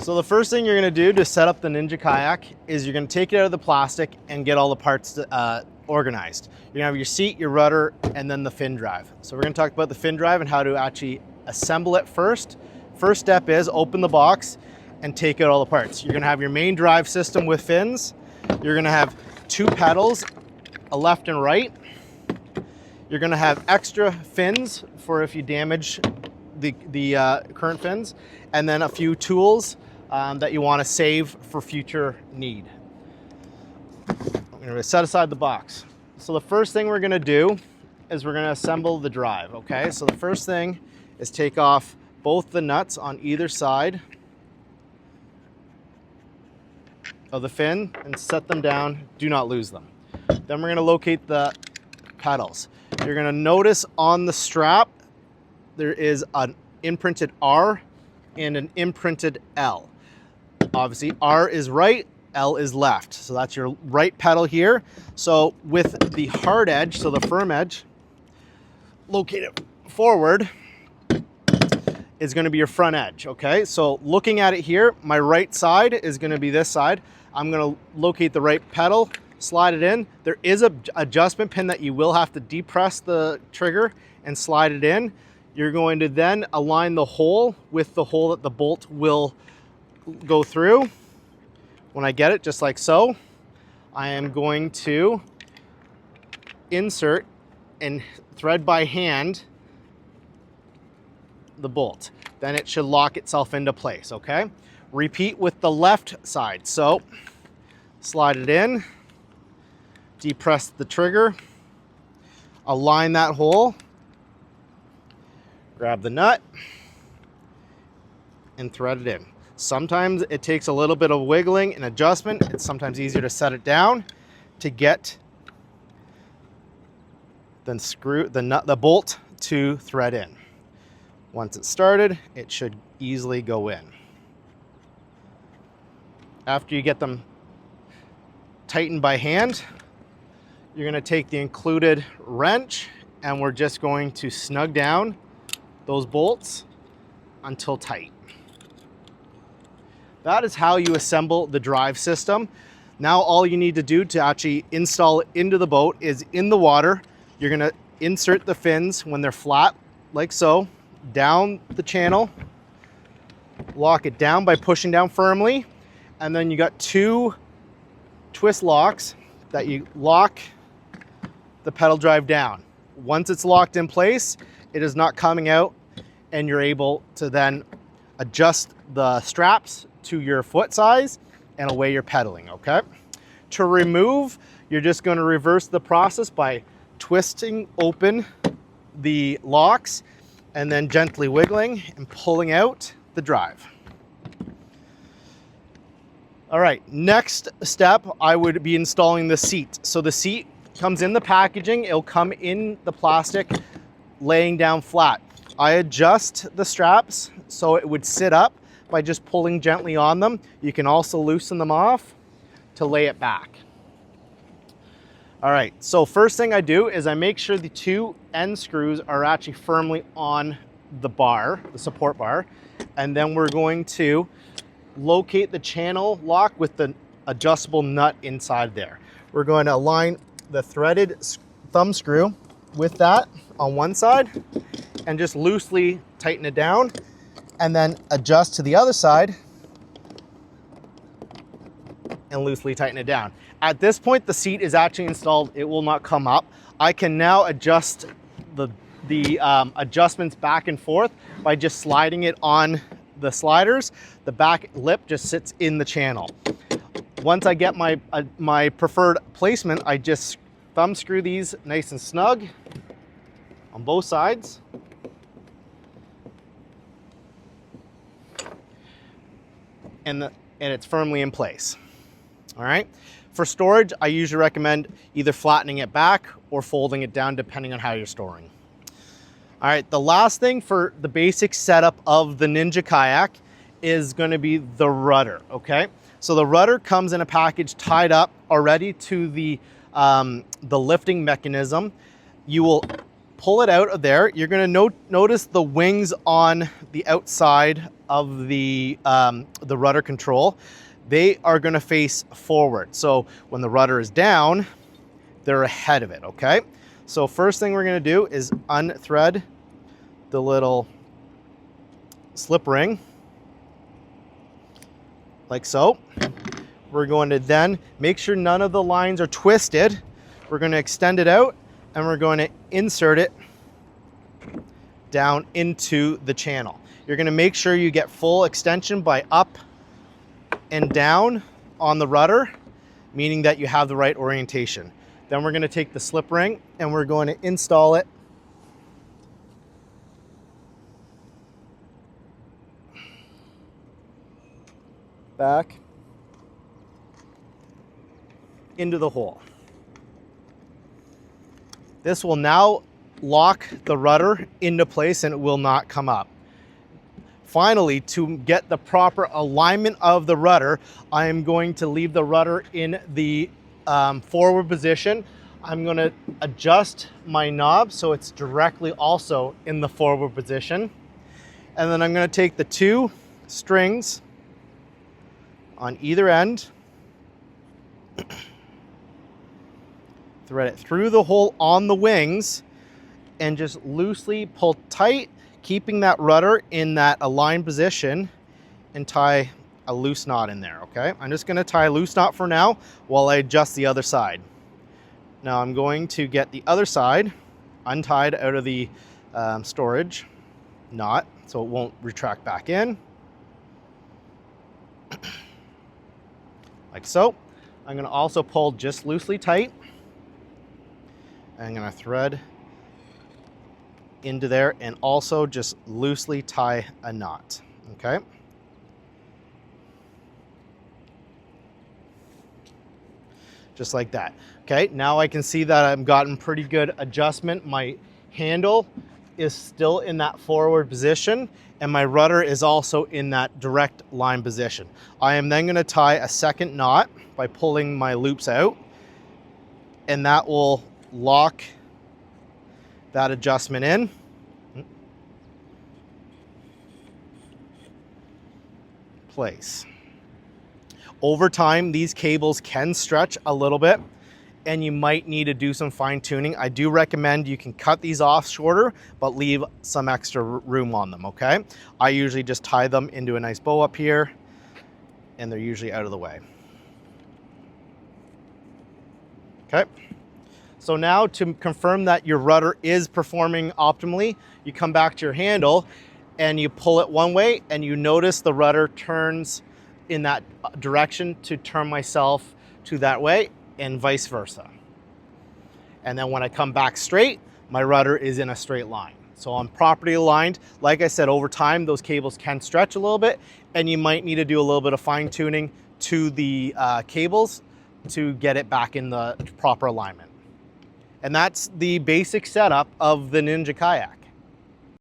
So the first thing you're gonna do to set up the Ninja Kayak is you're gonna take it out of the plastic and get all the parts organized. You're gonna have your seat, your rudder, and then the fin drive. So we're gonna talk about the fin drive and how to actually assemble it first. First step is open the box and take out all the parts. You're gonna have your main drive system with fins. You're gonna have two pedals, a left and right. You're gonna have extra fins for if you damage the current fins, and then a few tools that you wanna save for future need. I'm gonna set aside the box. So the first thing we're gonna do is we're gonna assemble the drive, okay? So the first thing is take off both the nuts on either side of the fin and set them down. Do not lose them. Then we're gonna locate the pedals. You're gonna notice on the strap, there is an imprinted R and an imprinted L. Obviously, R is right, L is left. So that's your right pedal here. So with the hard edge, so the firm edge, located forward, is gonna be your front edge, okay? So looking at it here, my right side is gonna be this side. I'm gonna locate the right pedal, slide it in. There is an adjustment pin that you will have to depress the trigger and slide it in. You're going to then align the hole with the hole that the bolt will go through. When I get it, just like so, I am going to insert and thread by hand the bolt. Then it should lock itself into place, okay? Repeat with the left side. So slide it in, depress the trigger, align that hole, grab the nut, and thread it in. Sometimes it takes a little bit of wiggling and adjustment. It's sometimes easier to set it down to get the bolt to thread in. Once it's started, it should easily go in. After you get them tightened by hand, you're gonna take the included wrench and we're just going to snug down those bolts until tight. That is how you assemble the drive system. Now all you need to do to actually install it into the boat is in the water, you're gonna insert the fins when they're flat, like so, down the channel, lock it down by pushing down firmly, and then you got two twist locks that you lock the pedal drive down. Once it's locked in place, it is not coming out, and you're able to then adjust the straps to your foot size and away you're pedaling, okay? To remove, you're just gonna reverse the process by twisting open the locks and then gently wiggling and pulling out the drive. All right, next step, I would be installing the seat. So the seat comes in the packaging, it'll come in the plastic, laying down flat. I adjust the straps so it would sit up by just pulling gently on them. You can also loosen them off to lay it back. All right, so first thing I do is I make sure the two end screws are actually firmly on the bar, the support bar, and then we're going to locate the channel lock with the adjustable nut inside there. We're going to align the threaded thumb screw with that on one side and just loosely tighten it down and then adjust to the other side and loosely tighten it down. At this point, the seat is actually installed. It will not come up. I can now adjust the adjustments back and forth by just sliding it on the sliders. The back lip just sits in the channel. Once I get my preferred placement, I just thumb screw these nice and snug on both sides. And it's firmly in place. All right. For storage, I usually recommend either flattening it back or folding it down depending on how you're storing. All right, the last thing for the basic setup of the Ninja Kayak is going to be the rudder, okay? So the rudder comes in a package tied up already to the lifting mechanism. You will pull it out of there. You're going to notice the wings on the outside of the rudder control, they are gonna face forward. So when the rudder is down, they're ahead of it, okay? So first thing we're gonna do is unthread the little slip ring, like so. We're going to then make sure none of the lines are twisted. We're gonna extend it out and we're going to insert it down into the channel. You're gonna make sure you get full extension by up and down on the rudder, meaning that you have the right orientation. Then we're gonna take the slip ring and we're going to install it back into the hole. This will now lock the rudder into place and it will not come up. Finally, to get the proper alignment of the rudder, I am going to leave the rudder in the forward position. I'm going to adjust my knob so it's directly also in the forward position. And then I'm going to take the two strings on either end, thread it through the hole on the wings, and just loosely pull tight, keeping that rudder in that aligned position, and tie a loose knot in there, okay? I'm just gonna tie a loose knot for now while I adjust the other side. Now I'm going to get the other side untied out of the storage knot so it won't retract back in. Like so. I'm gonna also pull just loosely tight. I'm gonna thread into there and also just loosely tie a knot, okay? Just like that. Okay, now I can see that I've gotten pretty good adjustment. My handle is still in that forward position and my rudder is also in that direct line position. I am then gonna tie a second knot by pulling my loops out, and that will lock that adjustment in. Place. Over time, these cables can stretch a little bit and you might need to do some fine tuning. I do recommend you can cut these off shorter, but leave some extra room on them, okay? I usually just tie them into a nice bow up here and they're usually out of the way. Okay. So now to confirm that your rudder is performing optimally, you come back to your handle and you pull it one way and you notice the rudder turns in that direction to turn myself to that way and vice versa. And then when I come back straight, my rudder is in a straight line. So I'm properly aligned. Like I said, over time, those cables can stretch a little bit and you might need to do a little bit of fine tuning to the cables to get it back in the proper alignment. And that's the basic setup of the Ninja Kayak.